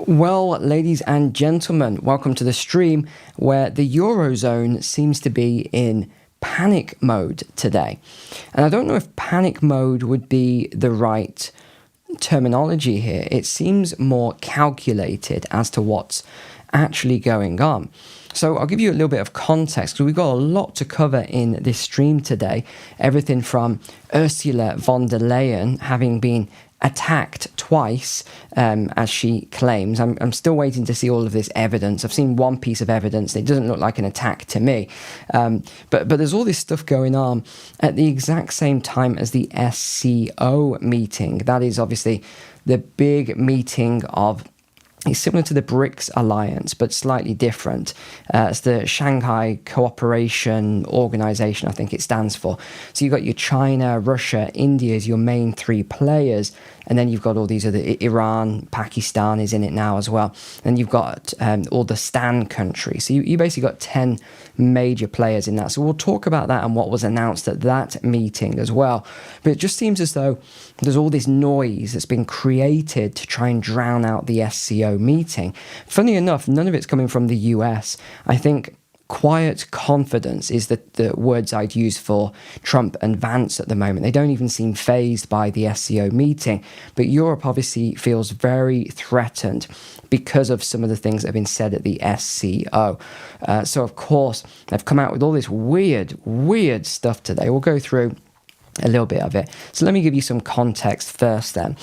Well, ladies and gentlemen, welcome to the stream where the Eurozone seems to be in panic mode today. And I don't know if panic mode would be the right terminology here. It seems more calculated as to what's actually going on. So I'll give you a little bit of context because we've got a lot to cover in this stream today. Everything from Ursula von der Leyen having been attacked twice, as she claims. I'm still waiting to see all of this evidence. I've seen one piece of evidence. It doesn't look like an attack to me. But there's all this stuff going on at the exact same time as the SCO meeting. That is obviously the big meeting of... It's similar to the BRICS alliance, but slightly different. It's the Shanghai Cooperation Organization, I think it stands for. So you've got your China, Russia, India as your main three players. And then you've got all these other, Iran, Pakistan is in it now as well. And you've got all the STAN countries. So you basically got 10 major players in that. So we'll talk about that and what was announced at that meeting as well. But it just seems as though there's all this noise that's been created to try and drown out the SCO meeting. Funny enough, none of it's coming from the US. I think quiet confidence is the words I'd use for Trump and Vance at the moment. They don't even seem fazed by the SCO meeting. But Europe obviously feels very threatened because of some of the things that have been said at the SCO. So, of course, they've come out with all this weird stuff today. We'll go through a little bit of it. So let me give you some context first then.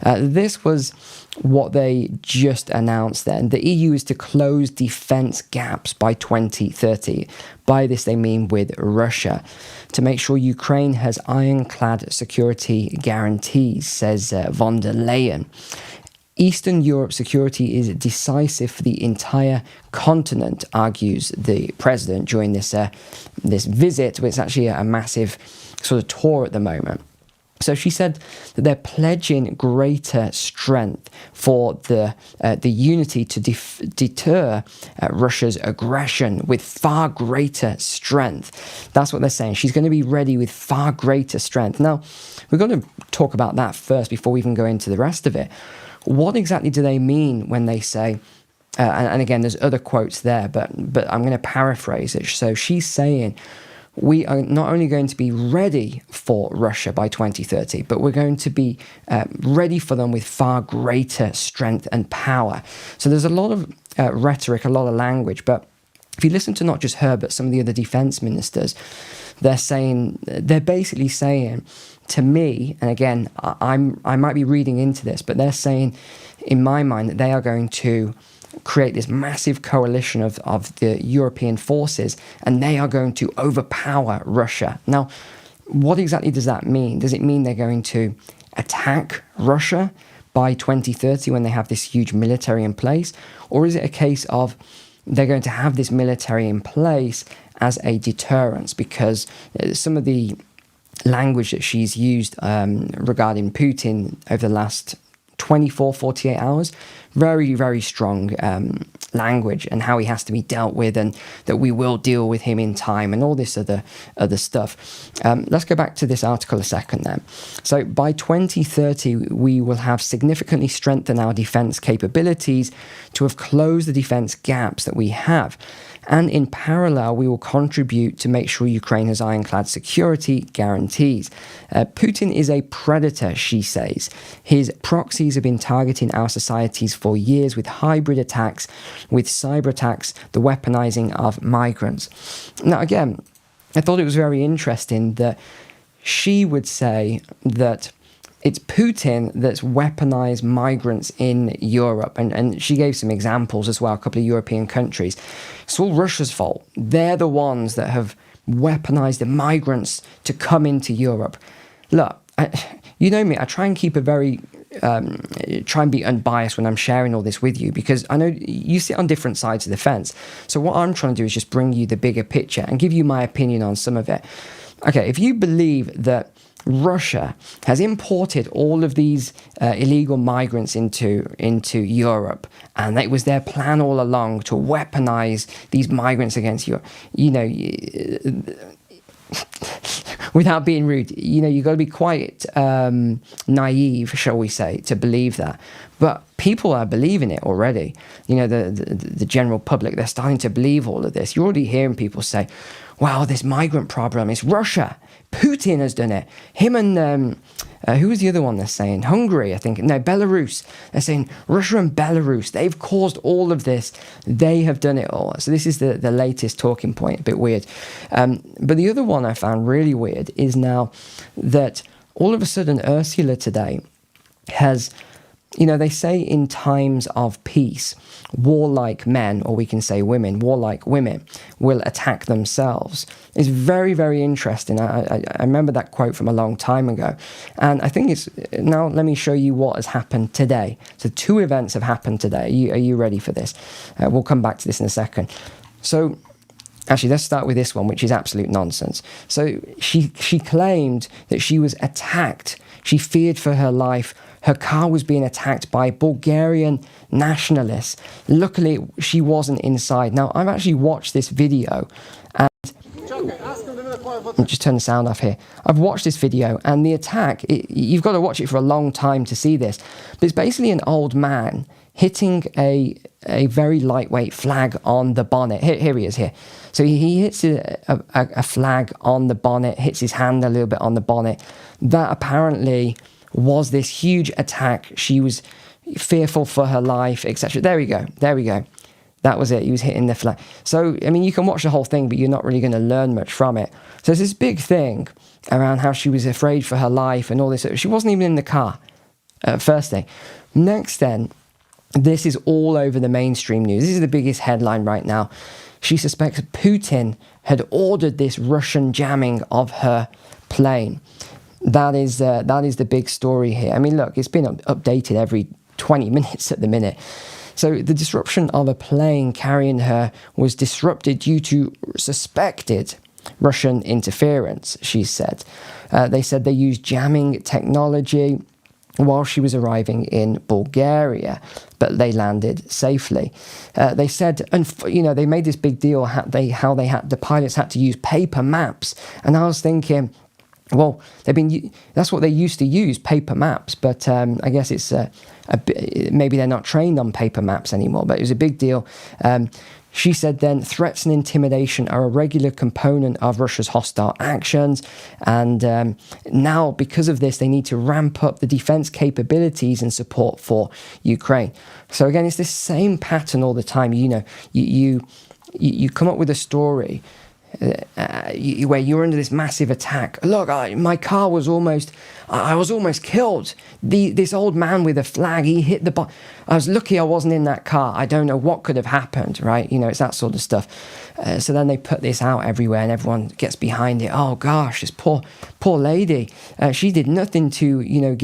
This was what they just announced then. The EU is to close defense gaps by 2030. By this they mean with Russia, to make sure Ukraine has ironclad security guarantees, says von der Leyen. Eastern Europe security is decisive for the entire continent, argues the president during this visit. It's actually a massive sort of tour at the moment. So she said that they're pledging greater strength for the unity to deter Russia's aggression with far greater strength. That's what they're saying. She's going to be ready with far greater strength. Now, we're going to talk about that first before we even go into the rest of it. What exactly do they mean when they say, and again, there's other quotes there, but I'm going to paraphrase it. So she's saying, we are not only going to be ready for Russia by 2030, but we're going to be ready for them with far greater strength and power. So there's a lot of rhetoric, a lot of language, but if you listen to not just her, but some of the other defense ministers, they're basically saying to me, and again, I might be reading into this, but they're saying in my mind that they are going to create this massive coalition of the European forces, and they are going to overpower Russia. Now, what exactly does that mean? Does it mean they're going to attack Russia by 2030 when they have this huge military in place? Or is it a case of they're going to have this military in place as a deterrence? Because some of the language that she's used regarding Putin over the last 24, 48 hours, very, very strong language, and how he has to be dealt with, and that we will deal with him in time, and all this other stuff. Let's go back to this article a second then. So by 2030, we will have significantly strengthened our defense capabilities to have closed the defense gaps that we have. And in parallel, we will contribute to make sure Ukraine has ironclad security guarantees. Putin is a predator, she says. His proxies have been targeting our societies for years with hybrid attacks, with cyber attacks, the weaponizing of migrants. Now, again, I thought it was very interesting that she would say that it's Putin that's weaponized migrants in Europe. And she gave some examples as well, a couple of European countries. It's all Russia's fault. They're the ones that have weaponized the migrants to come into Europe. Look, you know me, I try and keep a very... try and be unbiased when I'm sharing all this with you, because I know you sit on different sides of the fence. So what I'm trying to do is just bring you the bigger picture and give you my opinion on some of it. Okay, if you believe that Russia has imported all of these illegal migrants into Europe, and it was their plan all along to weaponize these migrants against Europe, without being rude, you've got to be quite naive, shall we say, to believe that. But people are believing it already. You know, the general public, they're starting to believe all of this. You're already hearing people say, wow, this migrant problem, it's Russia. Putin has done it. Him and, who was the other one they're saying? Hungary, I think. No, Belarus. They're saying Russia and Belarus, they've caused all of this. They have done it all. So this is the latest talking point, a bit weird. But the other one I found really weird is now that all of a sudden Ursula today has... You know, they say in times of peace, warlike men, or we can say women, warlike women, will attack themselves. It's very, very interesting. I remember that quote from a long time ago. And I think it's... Now, let me show you what has happened today. So 2 events have happened today. Are you ready for this? We'll come back to this in a second. So... Actually, let's start with this one, which is absolute nonsense. So she claimed that she was attacked. She feared for her life. Her car was being attacked by Bulgarian nationalists. Luckily, she wasn't inside. Now, I've actually watched this video, and I'll just turn the sound off here. I've watched this video, and the attack, you've got to watch it for a long time to see this. But it's basically an old man hitting a very lightweight flag on the bonnet. Here he is here. So he hits a flag on the bonnet, hits his hand a little bit on the bonnet. That apparently was this huge attack. She was fearful for her life, etc. There we go. That was it. He was hitting the flag. So, I mean, you can watch the whole thing, but you're not really going to learn much from it. So there's this big thing around how she was afraid for her life and all this. She wasn't even in the car, first thing. Next then, this is all over the mainstream news. This is the biggest headline right now. She suspects Putin had ordered this Russian jamming of her plane. That is the big story here. I mean, look, it's been updated every 20 minutes at the minute. So the disruption of a plane carrying her was disrupted due to suspected Russian interference, she said. They said they used jamming technology while she was arriving in Bulgaria, but they landed safely. They said, and you know, they made this big deal how the pilots had to use paper maps, and I was thinking, well, that's what they used to use, paper maps, but I guess it's maybe they're not trained on paper maps anymore, but it was a big deal. She said then, threats and intimidation are a regular component of Russia's hostile actions. And now, because of this, they need to ramp up the defense capabilities and support for Ukraine. So again, it's this same pattern all the time. You know, you come up with a story where you're under this massive attack. Look, my car was I was almost killed. This old man with a flag, he hit the bottom. I was lucky I wasn't in that car. I don't know what could have happened, right? You know, it's that sort of stuff. So then they put this out everywhere and everyone gets behind it. Oh gosh, this poor lady. She did nothing to, you know,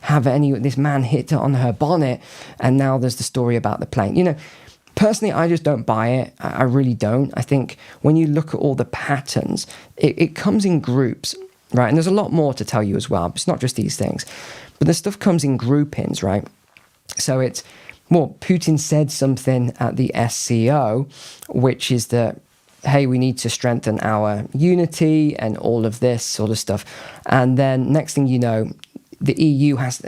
have this man hit on her bonnet. And now there's the story about the plane. You know, personally, I just don't buy it. I really don't. I think when you look at all the patterns, it comes in groups, right? And there's a lot more to tell you as well. It's not just these things. But the stuff comes in groupings, right? So it's, well, Putin said something at the SCO, which is that, hey, we need to strengthen our unity and all of this sort of stuff. And then next thing you know, the EU has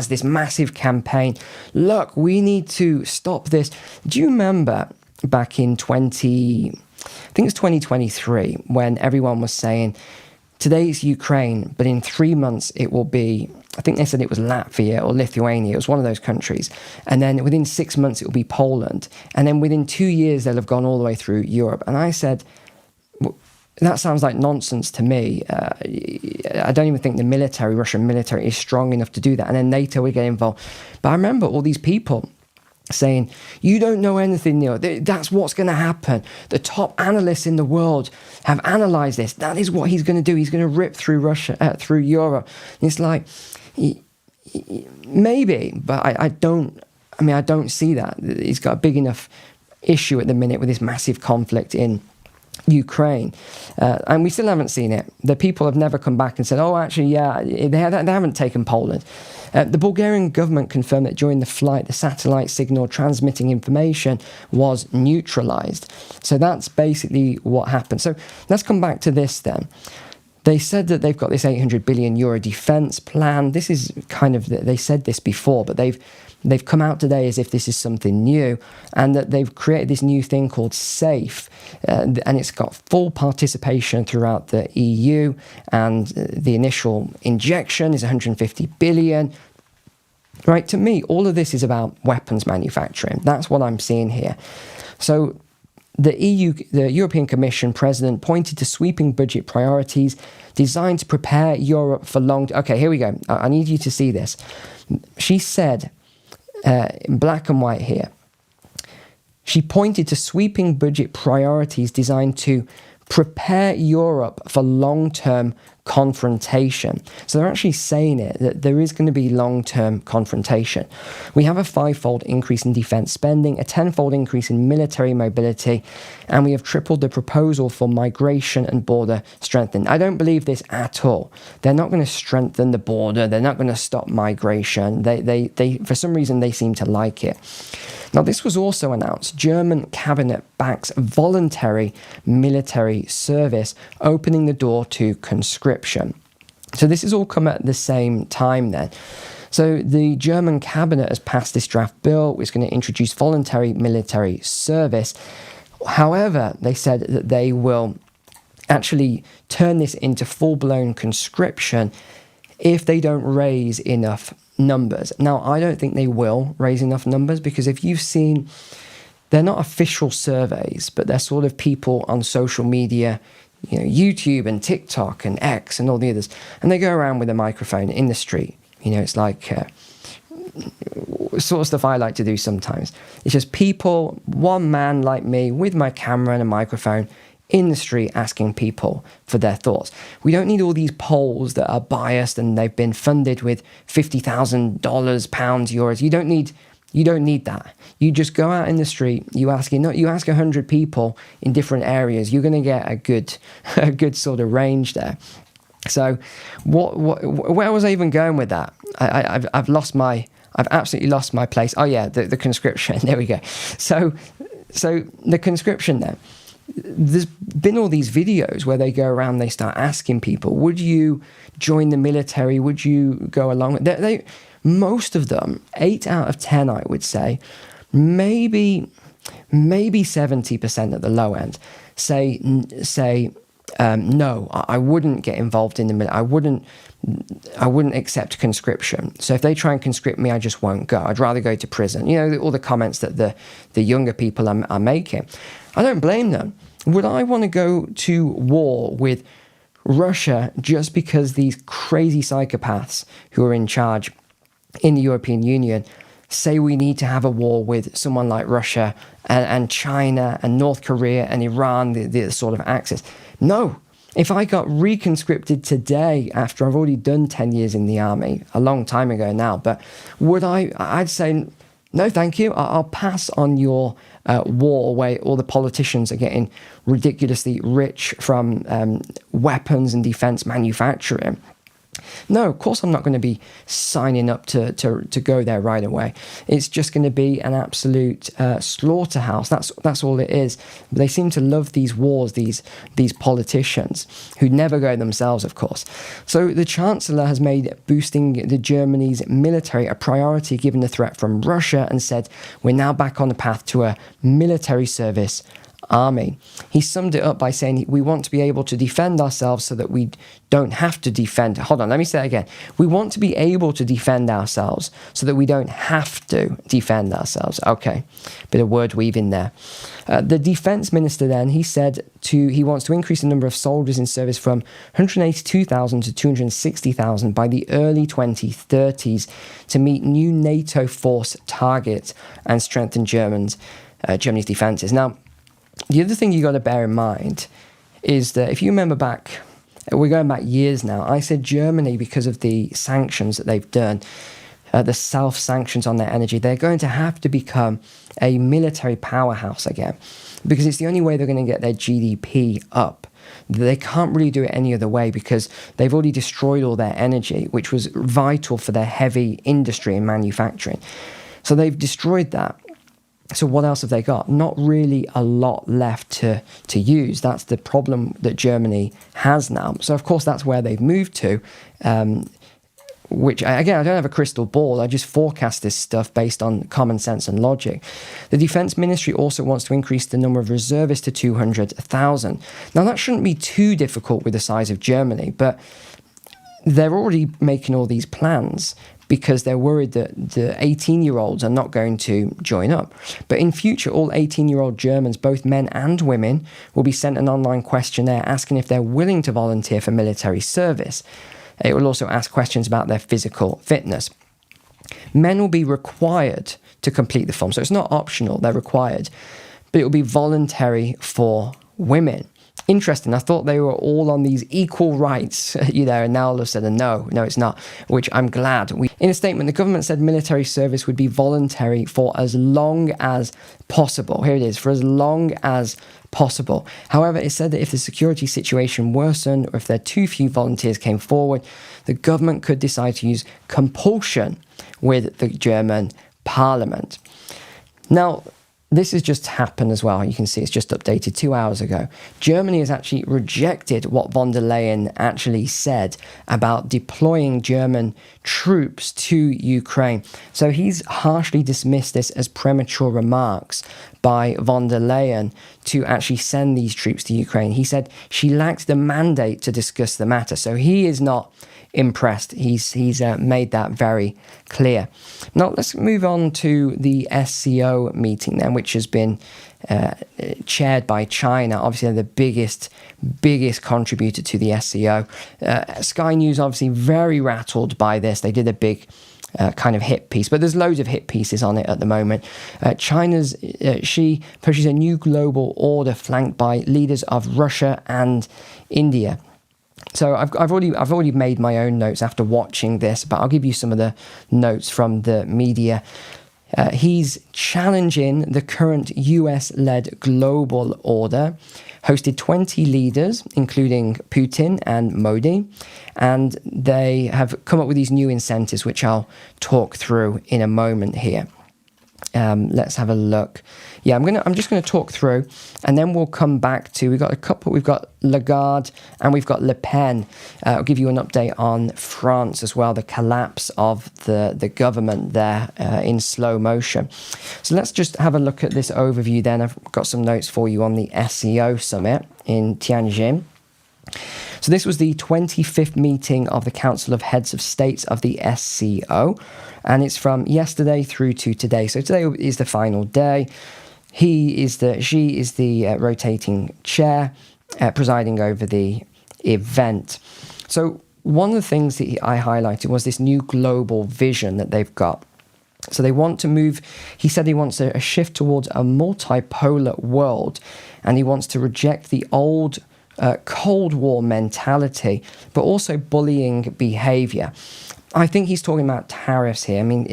this massive campaign. Look, we need to stop this. Do you remember back in 2023, when everyone was saying, today's Ukraine, but in 3 months it will be, I think they said it was Latvia or Lithuania. It was one of those countries. And then within 6 months it will be Poland. And then within 2 years they'll have gone all the way through Europe. And I said, that sounds like nonsense to me. I don't even think the Russian military is strong enough to do that. And then NATO would get involved. But I remember all these people saying, you don't know anything, Neil. That's what's going to happen. The top analysts in the world have analysed this. That is what he's going to do. He's going to rip through through Europe. And it's like, maybe, but I don't see that. He's got a big enough issue at the minute with this massive conflict in Ukraine, and we still haven't seen it. The people have never come back and said, oh, actually, yeah, they haven't taken Poland. The Bulgarian government confirmed that during the flight, the satellite signal transmitting information was neutralized. So that's basically what happened. So let's come back to this then. They said that they've got this €800 billion defense plan. This is kind of, they said this before, but they've they've come out today as if this is something new, and that they've created this new thing called SAFE, and it's got full participation throughout the EU, and the initial injection is 150 billion. Right, to me, all of this is about weapons manufacturing. That's what I'm seeing here. So the European Commission president pointed to sweeping budget priorities designed to prepare Europe for long... Okay, here we go. I need you to see this. She said, in black and white here, she pointed to sweeping budget priorities designed to prepare Europe for long-term confrontation. So they're actually saying it, that there is going to be long-term confrontation. We have a 5-fold increase in defense spending, a 10-fold increase in military mobility, and we have tripled the proposal for migration and border strengthening. I don't believe this at all. They're not going to strengthen the border. They're not going to stop migration. They for some reason, they seem to like it. Now, this was also announced. German cabinet backs voluntary military service, opening the door to conscription. So this has all come at the same time then. So the German cabinet has passed this draft bill, which is going to introduce voluntary military service. However, they said that they will actually turn this into full-blown conscription if they don't raise enough numbers. Now, I don't think they will raise enough numbers, because if you've seen, they're not official surveys, but they're sort of people on social media, you know, YouTube and TikTok and X and all the others, and they go around with a microphone in the street. You know, it's like sort of stuff I like to do sometimes. It's just people, one man like me with my camera and a microphone in the street asking people for their thoughts. We don't need all these polls that are biased and they've been funded with $50,000, pounds, euros. You don't need that. You just go out in the street, you ask 100 people in different areas, you're going to get a good sort of range there. So where was I even going with that? I've absolutely lost my place. Oh yeah, the conscription. There we go. So the conscription then. There's been all these videos where they go around, they start asking people, would you join the military? Would you go along? Most of them, 8 out of 10, I would say, maybe 70% at the low end, say no, I wouldn't get involved in the military. I wouldn't accept conscription. So if they try and conscript me, I just won't go. I'd rather go to prison. You know, all the comments that the younger people are making. I don't blame them. Would I want to go to war with Russia just because these crazy psychopaths who are in charge in the European Union say we need to have a war with someone like Russia and China and North Korea and Iran, the sort of axis? No. If I got reconscripted today after I've already done 10 years in the army, a long time ago now, but would I'd say, no, thank you. I'll pass on your war where all the politicians are getting ridiculously rich from weapons and defense manufacturing. No, of course I'm not going to be signing up to go there right away. It's just going to be an absolute slaughterhouse. That's all it is. But they seem to love these wars, these politicians who never go themselves, of course. So the Chancellor has made boosting the Germany's military a priority given the threat from Russia, and said we're now back on the path to a military service army. He summed it up by saying we want to be able to defend ourselves so that we don't have to defend. Hold on, let me say that again. We want to be able to defend ourselves so that we don't have to defend ourselves. Okay, bit of word weaving there. The defense minister then, he said he wants to increase the number of soldiers in service from 182,000 to 260,000 by the early 2030s to meet new NATO force targets and strengthen Germany's defenses. Now, the other thing you got to bear in mind is that if you remember back, we're going back years now, I said Germany, because of the sanctions that they've done, the self-sanctions on their energy, they're going to have to become a military powerhouse again, because it's the only way they're going to get their GDP up. They can't really do it any other way, because they've already destroyed all their energy, which was vital for their heavy industry and manufacturing. So they've destroyed that. So what else have they got? Not really a lot left to use. That's the problem that Germany has now. So of course that's where they've moved to. which, again, I don't have a crystal ball. I just forecast this stuff based on common sense and logic. The Defense Ministry also wants to increase the number of reservists to 200,000. Now, that shouldn't be too difficult with the size of Germany, but they're already making all these plans because they're worried that the 18-year-olds are not going to join up. But in future, all 18-year-old Germans, both men and women, will be sent an online questionnaire asking if they're willing to volunteer for military service. It will also ask questions about their physical fitness. Men will be required to complete the form, so it's not optional, they're required. But it will be voluntary for women. Interesting, I thought they were all on these equal rights, and now all of a sudden, no, it's not, which I'm glad. In a statement, the government said military service would be voluntary for as long as possible. Here it is, for as long as possible. However, it said that if the security situation worsened or if there too few volunteers came forward, the government could decide to use compulsion with the German parliament. Now, this has just happened as well. You can see it's just updated 2 hours ago. Germany has actually rejected what von der Leyen actually said about deploying German troops to Ukraine. So he's harshly dismissed this as premature remarks by von der Leyen to actually send these troops to Ukraine. He said she lacked the mandate to discuss the matter. So he is not impressed. He's made that very clear. Now let's move on to the SCO meeting then, which has been chaired by China. Obviously, they're the biggest contributor to the SCO. Sky News obviously very rattled by this. They did a big kind of hit piece, but there's loads of hit pieces on it at the moment. China's Xi pushes a new global order flanked by leaders of Russia and India. So I've already made my own notes after watching this, but I'll give you some of the notes from the media. He's challenging the current US-led global order, hosted 20 leaders, including Putin and Modi, and they have come up with these new incentives, which I'll talk through in a moment here. Let's have a look. Yeah, I'm just gonna talk through, and then we'll come back to, we've got Lagarde and we've got Le Pen. I'll give you an update on France as well, the collapse of the government there in slow motion. So let's just have a look at this overview then. I've got some notes for you on the SCO summit in Tianjin. So this was the 25th meeting of the Council of Heads of States of the SCO, and it's from yesterday through to today. So today is the final day. Xi is the rotating chair, presiding over the event. So one of the things that I highlighted was this new global vision that they've got. So they want to move, he said he wants a shift towards a multipolar world, and he wants to reject the old Cold War mentality, but also bullying behavior. I think he's talking about tariffs here. I mean,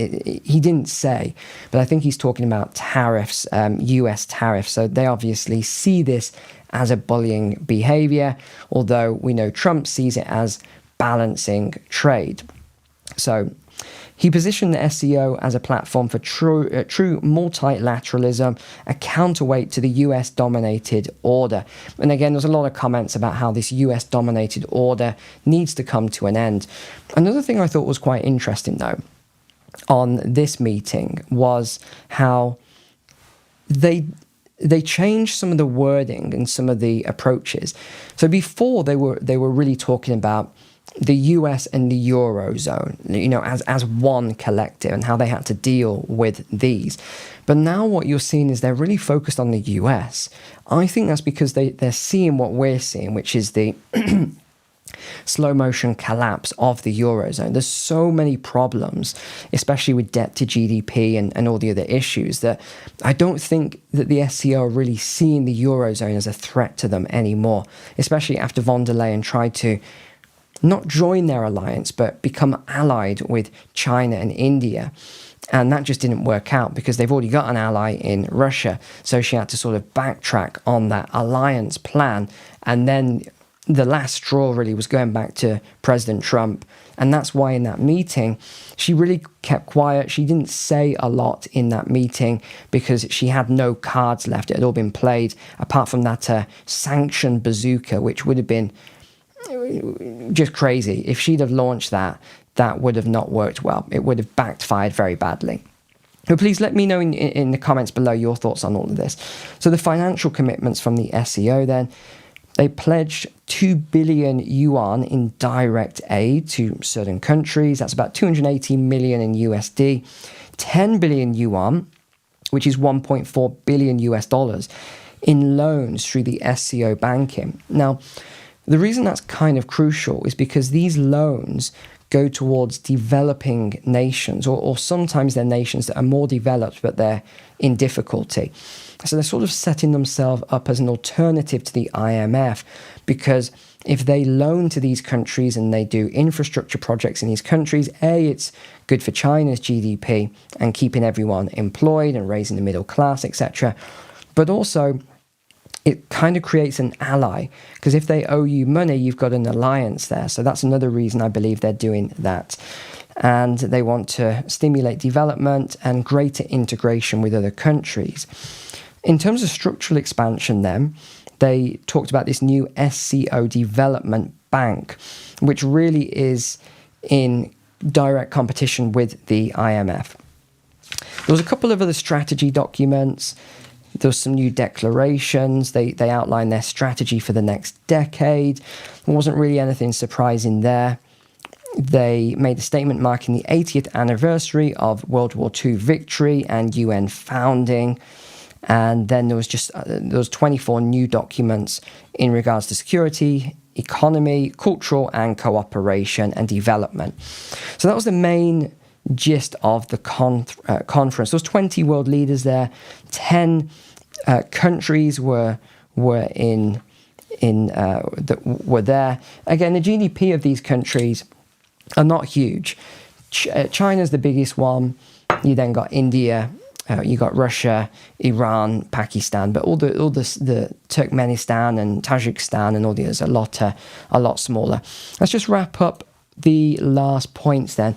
he didn't say, but I think he's talking about tariffs, US tariffs. So they obviously see this as a bullying behavior, although we know Trump sees it as balancing trade. So he positioned the SCO as a platform for true multilateralism, a counterweight to the US-dominated order. And again, there's a lot of comments about how this US-dominated order needs to come to an end. Another thing I thought was quite interesting, though, on this meeting was how they changed some of the wording and some of the approaches. So before they were really talking about the US and the Eurozone, as one collective, and how they had to deal with these. But now what you're seeing is they're really focused on the US. I think that's because they're seeing what we're seeing, which is the slow motion collapse of the Eurozone. There's so many problems, especially with debt to GDP and all the other issues, that I don't think that the SCO are really seeing the Eurozone as a threat to them anymore, especially after von der Leyen tried to not join their alliance, but become allied with China and India. And that just didn't work out because they've already got an ally in Russia. So she had to sort of backtrack on that alliance plan. And then the last straw really was going back to President Trump. And that's why in that meeting, she really kept quiet. She didn't say a lot in that meeting because she had no cards left. It had all been played, apart from that sanction bazooka, which would have been just crazy. If she'd have launched that, that would have not worked well. It would have backfired very badly. So please let me know in the comments below your thoughts on all of this. So the financial commitments from the SCO then, they pledged 2 billion yuan in direct aid to certain countries. That's about 280 million in USD. 10 billion yuan, which is 1.4 billion US dollars, in loans through the SCO banking. Now, the reason that's kind of crucial is because these loans go towards developing nations, or sometimes they're nations that are more developed, but they're in difficulty. So they're sort of setting themselves up as an alternative to the IMF, because if they loan to these countries and they do infrastructure projects in these countries, A, it's good for China's GDP and keeping everyone employed and raising the middle class, etc. But also, it kind of creates an ally, because if they owe you money, you've got an alliance there. So that's another reason I believe they're doing that. And they want to stimulate development and greater integration with other countries. In terms of structural expansion then, they talked about this new SCO Development Bank, which really is in direct competition with the IMF. There was a couple of other strategy documents. There was some new declarations. They outlined their strategy for the next decade. There wasn't really anything surprising there. They made a statement marking the 80th anniversary of World War II victory and UN founding. And then there was 24 new documents in regards to security, economy, cultural and cooperation and development. So that was the main gist of the conference. There was 20 world leaders there. 10 countries were there. Again, the GDP of these countries are not huge. China's the biggest one. You then got India. You got Russia, Iran, Pakistan, but all the Turkmenistan and Tajikistan and all the others are a lot smaller. Let's just wrap up the last points then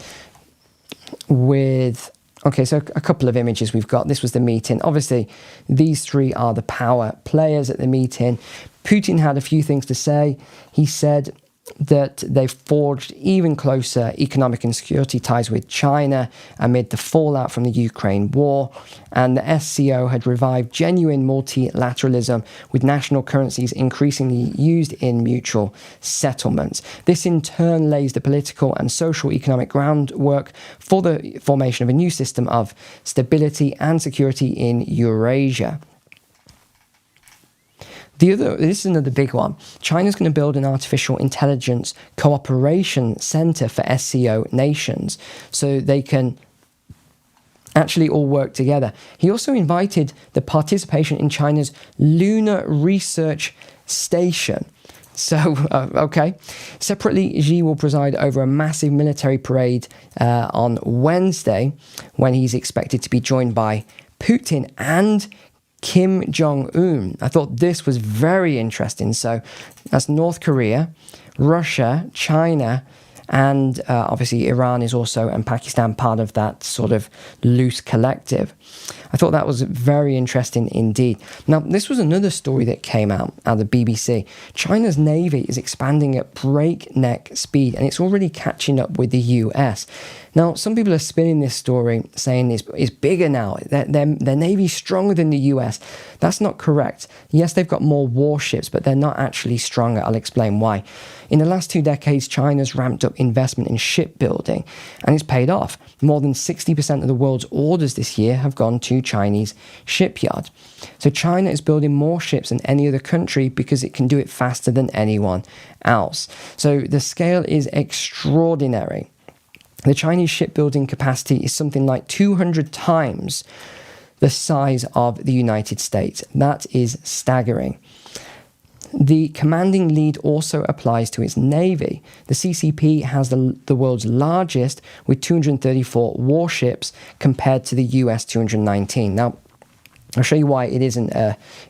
with, okay, so a couple of images we've got. This was the meeting. Obviously, these three are the power players at the meeting. Putin had a few things to say. He said that they've forged even closer economic and security ties with China amid the fallout from the Ukraine war, and the SCO had revived genuine multilateralism with national currencies increasingly used in mutual settlements. This in turn lays the political and social economic groundwork for the formation of a new system of stability and security in Eurasia. This is another big one. China's going to build an artificial intelligence cooperation center for SCO nations so they can actually all work together. He also invited the participation in China's lunar research station. So, okay. Separately, Xi will preside over a massive military parade on Wednesday, when he's expected to be joined by Putin and Kim Jong-un. I thought this was very interesting. So that's North Korea, Russia, China, and obviously Iran is also, and Pakistan, part of that sort of loose collective. I thought that was very interesting indeed. Now, this was another story that came out of the BBC. China's Navy is expanding at breakneck speed, and it's already catching up with the US. Now, some people are spinning this story, saying it's bigger now. Their Navy's stronger than the US. That's not correct. Yes, they've got more warships, but they're not actually stronger. I'll explain why. In the last 2 decades, China's ramped up investment in shipbuilding, and it's paid off. More than 60% of the world's orders this year have gone to Chinese shipyards. So China is building more ships than any other country because it can do it faster than anyone else. So the scale is extraordinary. The Chinese shipbuilding capacity is something like 200 times the size of the United States. That is staggering. The commanding lead also applies to its navy. The CCP has the world's largest, with 234 warships compared to the US 219. Now, I'll show you why it isn't.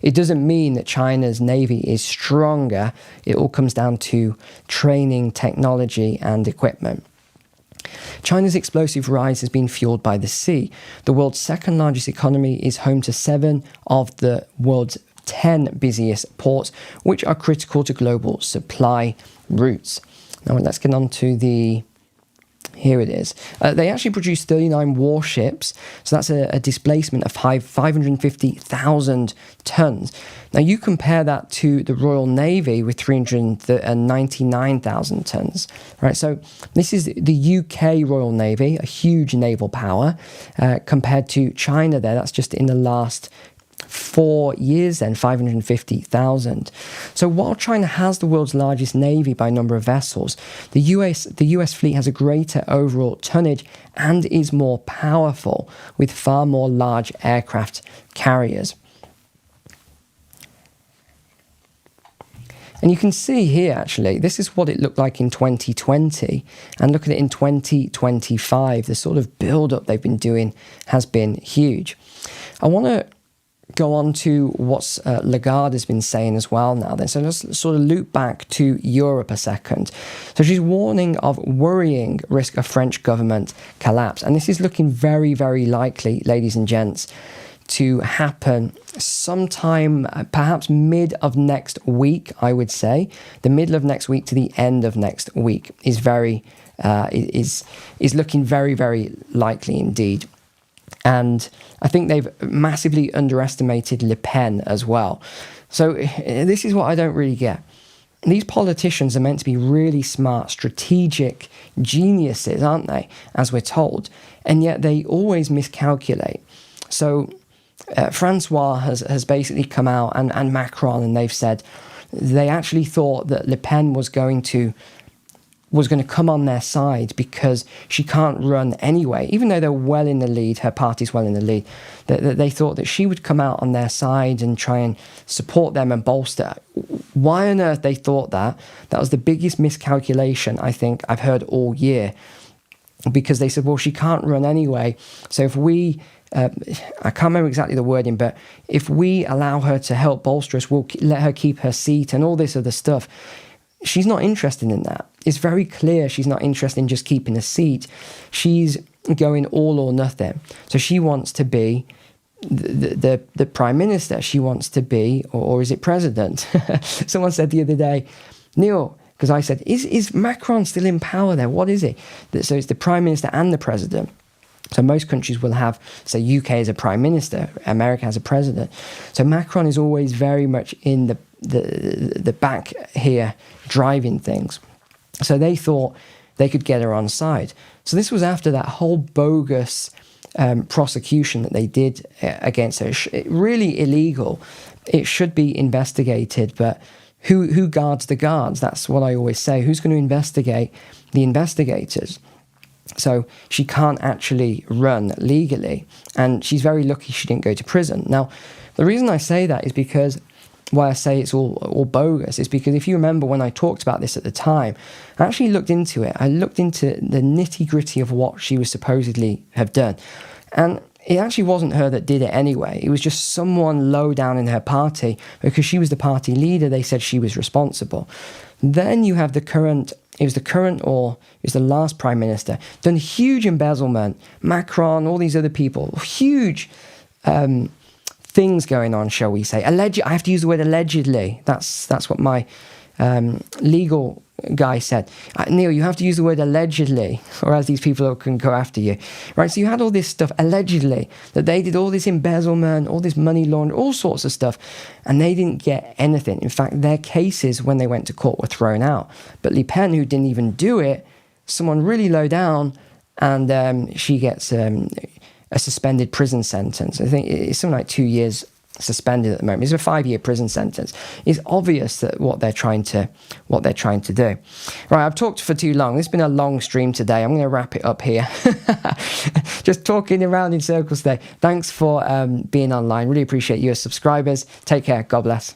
It doesn't mean that China's navy is stronger. It all comes down to training, technology, and equipment. China's explosive rise has been fueled by the sea. The world's second largest economy is home to 7 of the world's 10 busiest ports, which are critical to global supply routes. Now let's get on to the Here it is. They actually produced 39 warships, so that's a displacement of 550,000 tons. Now you compare that to the Royal Navy with 399,000 tons, right? So this is the UK Royal Navy, a huge naval power, compared to China there. That's just in the last 4 years then, 550,000. So while China has the world's largest navy by number of vessels, the US fleet has a greater overall tonnage and is more powerful with far more large aircraft carriers. And you can see here, actually, this is what it looked like in 2020. And look at it in 2025. The sort of build-up they've been doing has been huge. I want to go on to what Lagarde has been saying as well now then. So let's sort of loop back to Europe a second. So she's warning of worrying risk of French government collapse. And this is looking very, very likely, ladies and gents, to happen sometime perhaps mid of next week, I would say. The middle of next week to the end of next week is looking very, very likely indeed. And I think they've massively underestimated Le Pen as well. So this is what I don't really get. These politicians are meant to be really smart, strategic geniuses, aren't they, as we're told? And yet they always miscalculate. So Francois has basically come out, and Macron, and they've said they actually thought that Le Pen was going to come on their side because she can't run anyway. Even though they're well in the lead, her party's well in the lead, they thought that she would come out on their side and try and support them and bolster. Why on earth they thought that? That was the biggest miscalculation I think I've heard all year. Because they said, well, she can't run anyway. So if we, I can't remember exactly the wording, but if we allow her to help bolster us, we'll let her keep her seat and all this other stuff. She's not interested in that. It's very clear she's not interested in just keeping a seat. She's going all or nothing. So she wants to be the prime minister. She wants to be, or is it president? Someone said the other day, Neil, because I said, is Macron still in power there? What is it? So it's the prime minister and the president. So most countries will have, say, UK as a prime minister, America has a president. So Macron is always very much in the back here, driving things. So they thought they could get her on side. So this was after that whole bogus prosecution that they did against her. Really illegal. It should be investigated, but who guards the guards? That's what I always say. Who's going to investigate the investigators? So she can't actually run legally, and she's very lucky she didn't go to prison. Now, the reason I say that is because why I say it's all bogus is because if you remember when I talked about this at the time, I actually looked into it. I looked into the nitty-gritty of what she was supposedly have done, and it actually wasn't her that did it anyway. It was just someone low down in her party. Because she was the party leader, they said she was responsible. Then you have the current or it was the last prime minister, done huge embezzlement, Macron, all these other people, huge things going on, shall we say. I have to use the word allegedly. That's what my legal guy said. Neil, you have to use the word allegedly, or else these people can go after you. Right, so you had all this stuff, allegedly, that they did all this embezzlement, all this money laundering, all sorts of stuff, and they didn't get anything. In fact, their cases, when they went to court, were thrown out. But Le Pen, who didn't even do it, someone really low down, and she gets a suspended prison sentence. I think it's something like 2 years suspended at the moment. It's a 5-year prison sentence. It's obvious that what they're trying to do. Right, I've talked for too long. This has been a long stream today. I'm going to wrap it up here. Just talking around in circles today. Thanks for being online. Really appreciate you as subscribers. Take care. God bless.